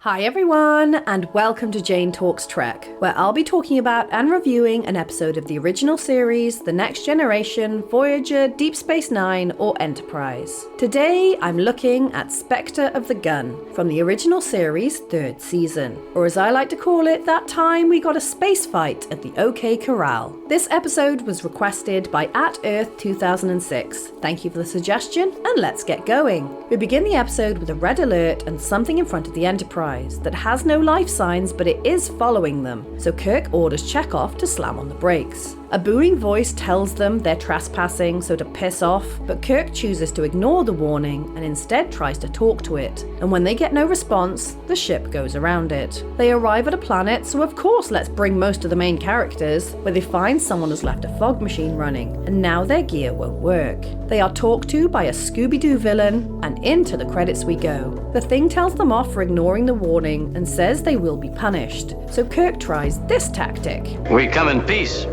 Hi everyone, and welcome to Jane Talks Trek, where I'll be talking about and reviewing an episode of the original series, The Next Generation, Voyager, Deep Space Nine, or Enterprise. Today, I'm looking at Spectre of the Gun, from the original series' 3rd season. Or as I like to call it, that time we got a space fight at the O.K Coral. This episode was requested by @Earth2006. Thank you for the suggestion, and let's get going. We begin the episode with a red alert and something in front of the Enterprise that has no life signs, but it is following them, so Kirk orders Chekhov to slam on the brakes. A booming voice tells them they're trespassing, so to piss off, but Kirk chooses to ignore the warning and instead tries to talk to it, and when they get no response, the ship goes around it. They arrive at a planet, so of course let's bring most of the main characters, where they find someone has left a fog machine running, and now their gear won't work. They are talked to by a Scooby-Doo villain, and into the credits we go. The Thing tells them off for ignoring the warning and says they will be punished, so Kirk tries this tactic. We come in peace.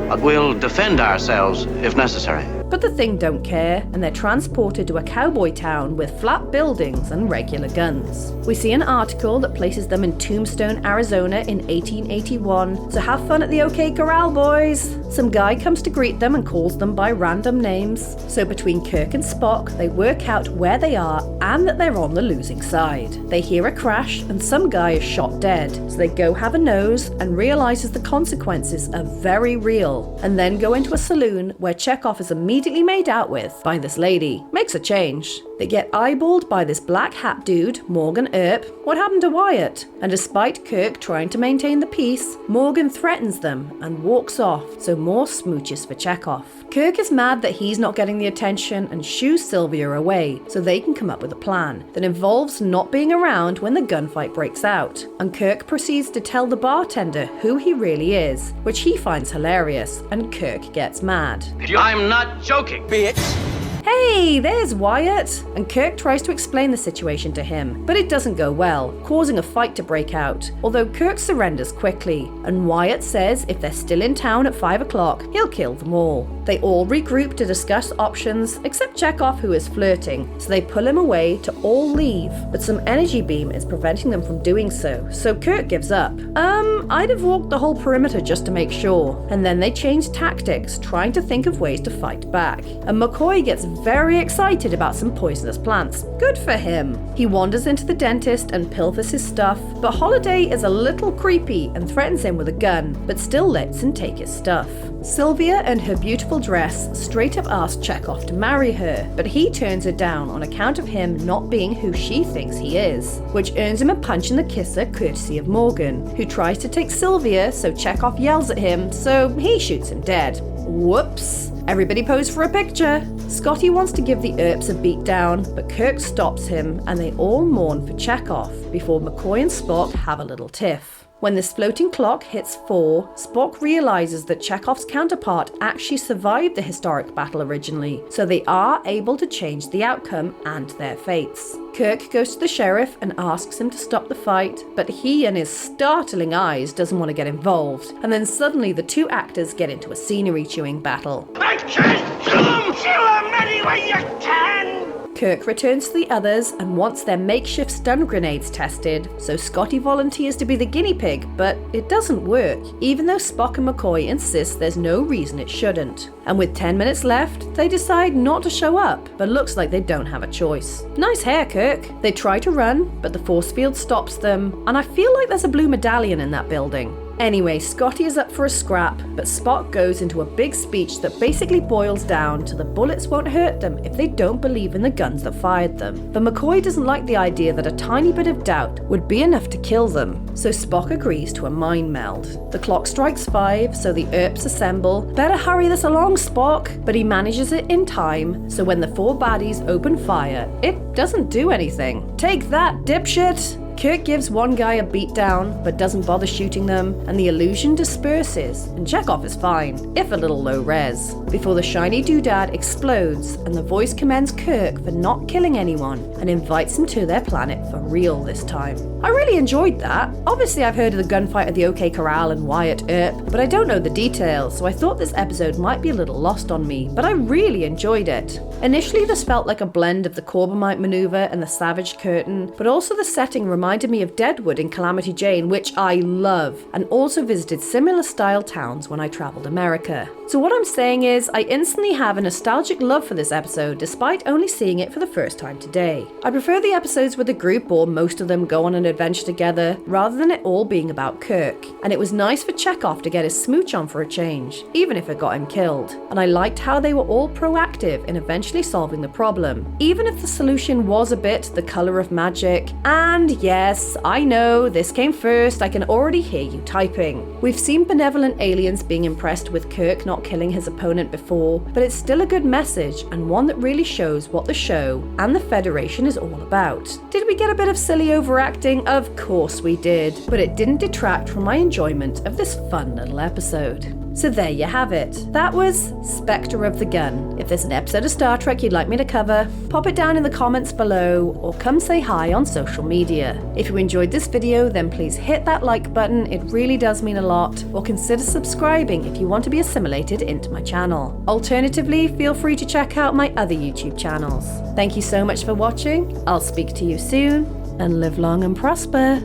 But we'll defend ourselves if necessary. But the Thing don't care, and they're transported to a cowboy town with flat buildings and regular guns. We see an article that places them in Tombstone, Arizona in 1881, so have fun at the OK Coral, boys! Some guy comes to greet them and calls them by random names, so between Kirk and Spock, they work out where they are and that they're on the losing side. They hear a crash and some guy is shot dead, so they go have a nose and realizes the consequences are very real, and then go into a saloon where Chekhov is immediately made out with by this lady. Makes a change. They get eyeballed by this black hat dude, Morgan Earp. What happened to Wyatt? And despite Kirk trying to maintain the peace, Morgan threatens them and walks off, so more smooches for Chekhov. Kirk is mad that he's not getting the attention and shoos Sylvia away, so they can come up with a plan that involves not being around when the gunfight breaks out. And Kirk proceeds to tell the bartender who he really is, which he finds hilarious, and Kirk gets mad. I'm not joking, bitch. Hey, there's Wyatt! And Kirk tries to explain the situation to him, but it doesn't go well, causing a fight to break out, although Kirk surrenders quickly, and Wyatt says if they're still in town at 5 o'clock, he'll kill them all. They all regroup to discuss options, except Chekhov, who is flirting, so they pull him away to all leave, but some energy beam is preventing them from doing so Kirk gives up. I'd have walked the whole perimeter just to make sure, and then they change tactics, trying to think of ways to fight back, and McCoy gets very excited about some poisonous plants. Good for him. He wanders into the dentist and pilfers his stuff, but Holiday is a little creepy and threatens him with a gun, but still lets him take his stuff. Sylvia and her beautiful dress straight up asks Chekhov to marry her, but he turns her down on account of him not being who she thinks he is, which earns him a punch in the kisser courtesy of Morgan, who tries to take Sylvia, so Chekhov yells at him, so he shoots him dead. Whoops! Everybody pose for a picture! Scotty wants to give the Earps a beat down, but Kirk stops him and they all mourn for Chekhov before McCoy and Spock have a little tiff. When this floating clock hits 4, Spock realizes that Chekhov's counterpart actually survived the historic battle originally, so they are able to change the outcome and their fates. Kirk goes to the sheriff and asks him to stop the fight, but he and his startling eyes doesn't want to get involved, and then suddenly the two actors get into a scenery chewing battle. I can't kill him! Kill him any way you can! Kirk returns to the others and wants their makeshift stun grenades tested, so Scotty volunteers to be the guinea pig, but it doesn't work, even though Spock and McCoy insist there's no reason it shouldn't. And with 10 minutes left, they decide not to show up, but looks like they don't have a choice. Nice hair, Kirk. They try to run, but the force field stops them, and I feel like there's a blue medallion in that building. Anyway, Scotty is up for a scrap, but Spock goes into a big speech that basically boils down to the bullets won't hurt them if they don't believe in the guns that fired them. But McCoy doesn't like the idea that a tiny bit of doubt would be enough to kill them, so Spock agrees to a mind meld. The clock strikes 5, so the Earps assemble. Better hurry this along, Spock! But he manages it in time, so when the 4 baddies open fire, it doesn't do anything. Take that, dipshit! Kirk gives one guy a beatdown, but doesn't bother shooting them, and the illusion disperses, and Chekhov is fine, if a little low res, before the shiny doodad explodes, and the voice commends Kirk for not killing anyone, and invites him to their planet for real this time. I really enjoyed that. Obviously I've heard of the gunfight at the O.K Coral and Wyatt Earp, but I don't know the details, so I thought this episode might be a little lost on me, but I really enjoyed it. Initially this felt like a blend of the Corbomite maneuver and the Savage Curtain, but also the setting reminded me of Deadwood in Calamity Jane, which I love, and also visited similar style towns when I travelled America. So what I'm saying is, I instantly have a nostalgic love for this episode despite only seeing it for the first time today. I prefer the episodes where the group, or most of them, go on an adventure together, rather than it all being about Kirk. And it was nice for Chekhov to get his smooch on for a change, even if it got him killed. And I liked how they were all proactive in eventually solving the problem, even if the solution was a bit the colour of magic. And yes, I know, this came first, I can already hear you typing. We've seen benevolent aliens being impressed with Kirk not killing his opponent before, but it's still a good message, and one that really shows what the show and the Federation is all about. Did we get a bit of silly overacting? Of course we did, but it didn't detract from my enjoyment of this fun little episode. So there you have it. That was Spectre of the Gun. If there's an episode of Star Trek you'd like me to cover, pop it down in the comments below, or come say hi on social media. If you enjoyed this video, then please hit that like button, it really does mean a lot, or consider subscribing if you want to be assimilated into my channel. Alternatively, feel free to check out my other YouTube channels. Thank you so much for watching, I'll speak to you soon, and live long and prosper.